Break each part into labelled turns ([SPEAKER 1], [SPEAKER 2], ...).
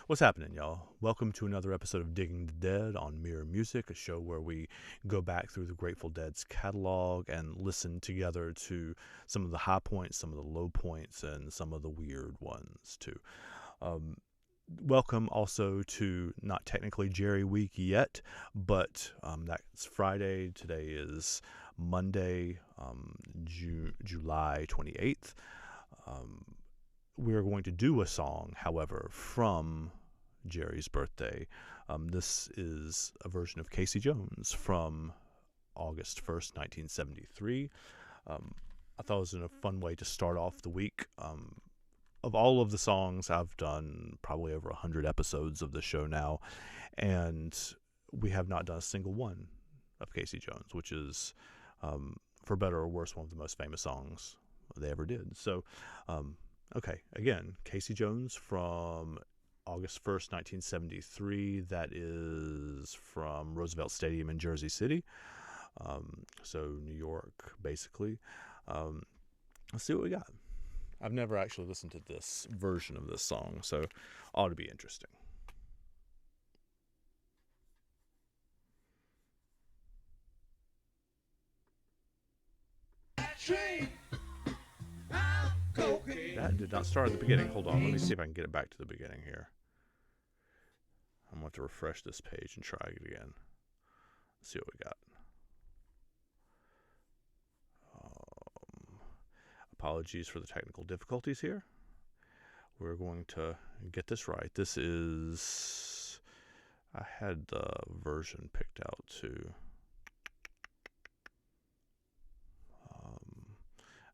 [SPEAKER 1] What's happening, y'all? Welcome to another episode of Digging the Dead on Mirror Music, a show where we go back through the Grateful Dead's catalog and listen together to some of the high points, some of the low points, and some of the weird ones, too. Welcome also to not technically Jerry Week yet, but that's Friday. Today is Monday, July 28th. We're going to do a song, however, from Jerry's birthday. This is a version of Casey Jones from August 1st, 1973. I thought it was a fun way to start off the week. Of all of the songs, I've done probably over 100 episodes of the show now, and we have not done a single one of Casey Jones, which is, for better or worse, one of the most famous songs they ever did. So, okay, again, Casey Jones from August 1st, 1973. That is from Roosevelt Stadium in Jersey City. So New York, basically. Let's see what we got. I've never actually listened to this version of this song, so ought to be interesting. That did not start at the beginning. Hold on, let me see if I can get it back to the beginning here. I'm going to refresh this page and try it again. Let's see what we got. Apologies for the technical difficulties here. We're going to get this right. This is... I had the version picked out too.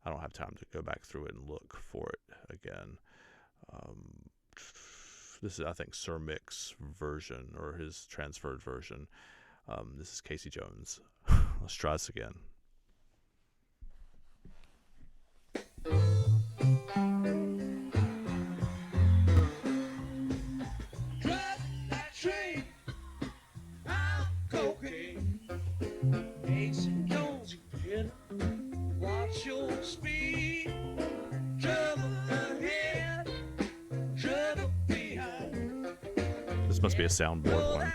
[SPEAKER 1] I don't have time to go back through it and look for it again. This is, I think, Sir Mick's version, or his transferred version. This is Casey Jones. Let's try this again. This must be a soundboard one.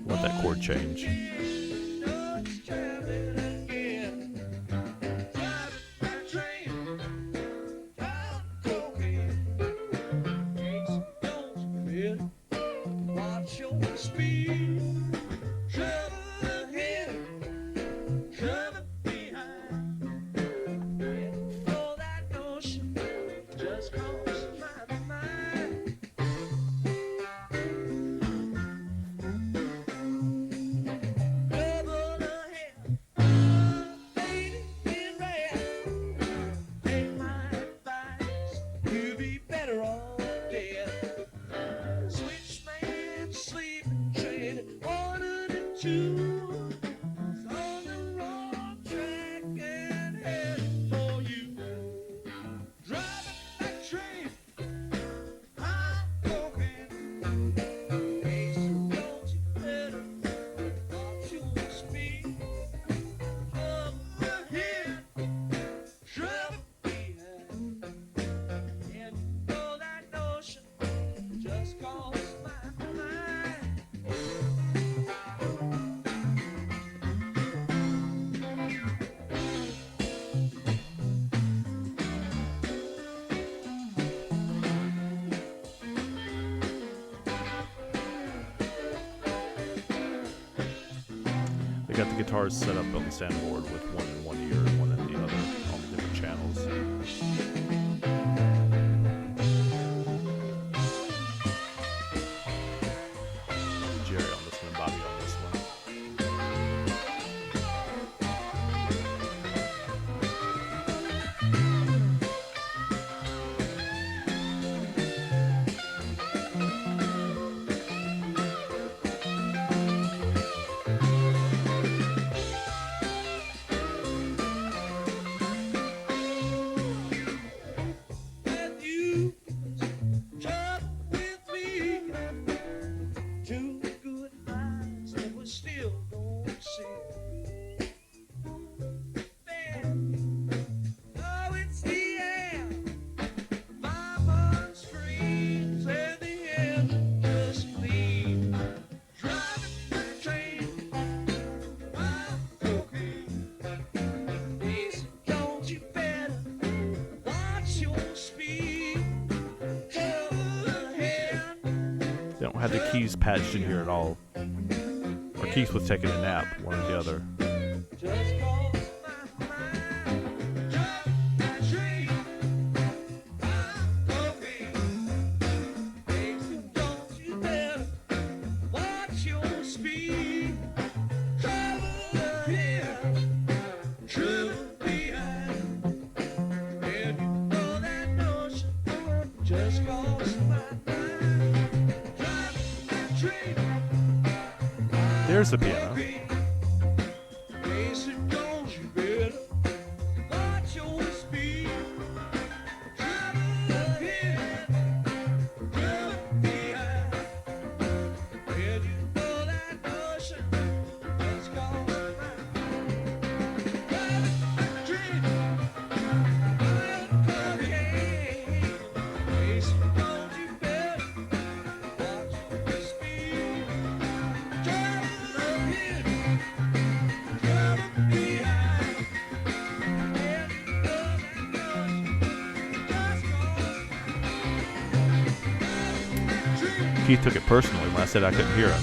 [SPEAKER 1] Want that chord change. They got the guitars set up on the soundboard with one in one ear and one in the other on the different channels. Jerry on this one, Bobby on this one. I had the keys patched in here at all. Or Keith was taking a nap, one or the other. There's the piano. Keith took it personally when I said I couldn't hear him.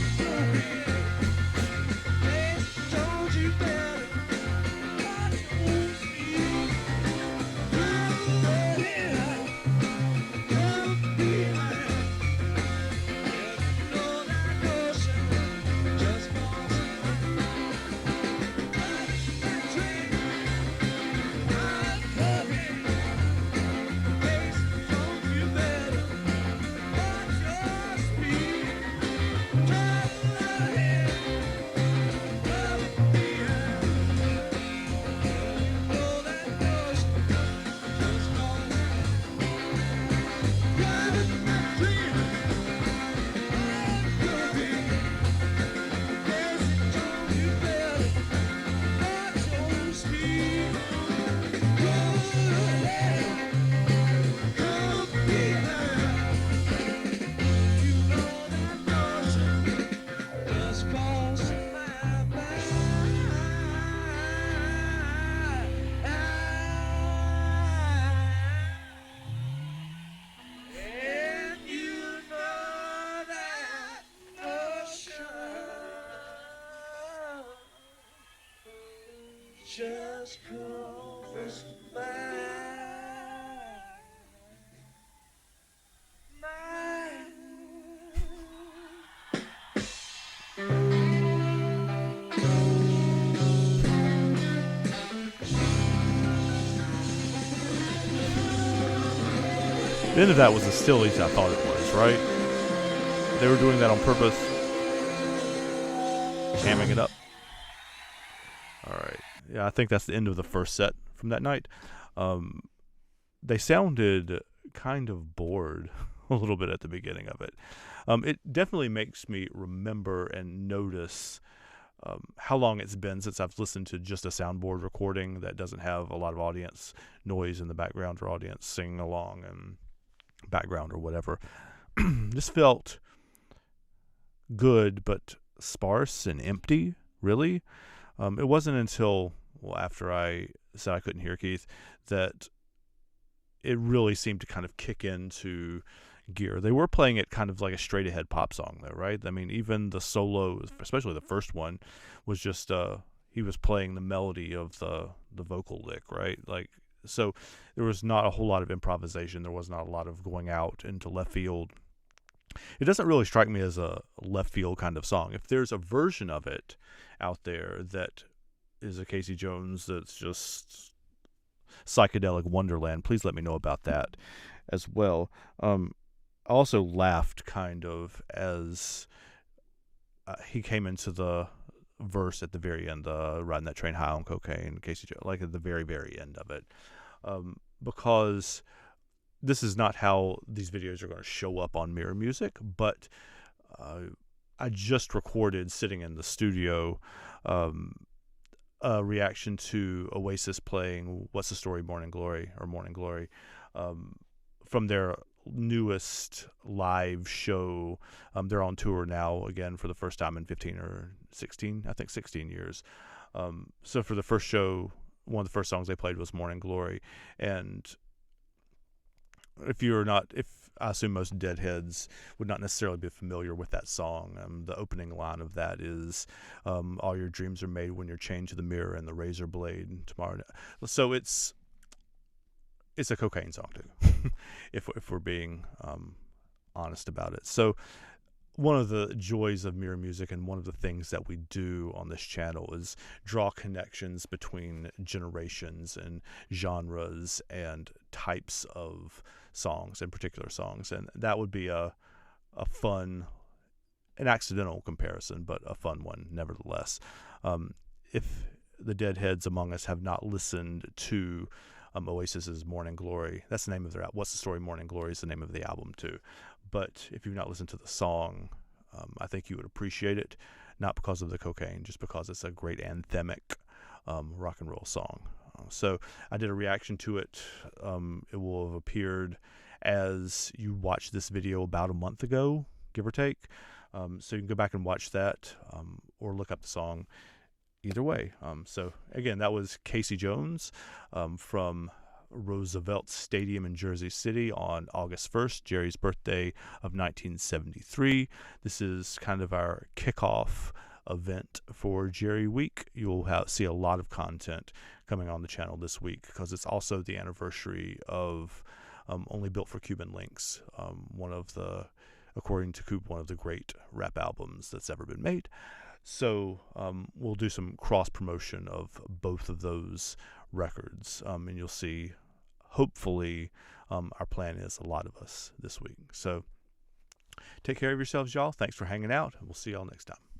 [SPEAKER 2] Just close my mind.
[SPEAKER 1] The end of that was as still as I thought it was, right? They were doing that on purpose. Hamming it up. Alright. Yeah, I think that's the end of the first set from that night. They sounded kind of bored a little bit at the beginning of it. It definitely makes me remember and notice how long it's been since I've listened to just a soundboard recording that doesn't have a lot of audience noise in the background or audience singing along and background or whatever. This felt good but sparse and empty, really. It wasn't until, after I said I couldn't hear Keith, that it really seemed to kind of kick into gear. They were playing it kind of like a straight-ahead pop song, though, right? I mean, even the solo, especially the first one, was just, he was playing the melody of the vocal lick, right? Like, so there was not a whole lot of improvisation. There was not a lot of going out into left field. It doesn't really strike me as a left field kind of song. If there's a version of it out there that is a Casey Jones that's just psychedelic wonderland, please let me know about that as well. I also laughed kind of as he came into the verse at the very end, riding that train high on cocaine, Casey Jones, like at the very, very end of it, because this is not how these videos are going to show up on Mirror Music, but I just recorded, sitting in the studio, a reaction to Oasis playing What's the Story, Morning Glory, from their newest live show. They're on tour now, again, for the first time in 15 or 16, I think 16 years. So for the first show, one of the first songs they played was Morning Glory, and if you're not, if I assume most Deadheads would not necessarily be familiar with that song. The opening line of that is, "All your dreams are made when you're chained to the mirror and the razor blade tomorrow." So it's a cocaine song too, if we're being honest about it. So one of the joys of Mirror Music, and one of the things that we do on this channel, is draw connections between generations and genres and types of songs, in particular songs. And that would be a fun, an accidental comparison, but a fun one nevertheless. If the Deadheads among us have not listened to Oasis's Morning Glory, that's the name of their album. What's the Story? Morning Glory is the name of the album too. But if you've not listened to the song, I think you would appreciate it, not because of the cocaine, just because it's a great anthemic rock and roll song. So I did a reaction to it. It will have appeared as you watched this video about a month ago, give or take. So you can go back and watch that, or look up the song. Either way. So again, that was Casey Jones from Roosevelt Stadium in Jersey City on August 1st, Jerry's birthday of 1973. This is kind of our kickoff event for Jerry Week. You'll see a lot of content coming on the channel this week, because it's also the anniversary of Only Built for Cuban Links, one of the, according to Coop, one of the great rap albums that's ever been made. So we'll do some cross promotion of both of those records, and you'll see, hopefully, our plan is a lot of us this week. So take care of yourselves, y'all. Thanks for hanging out. We'll see y'all next time.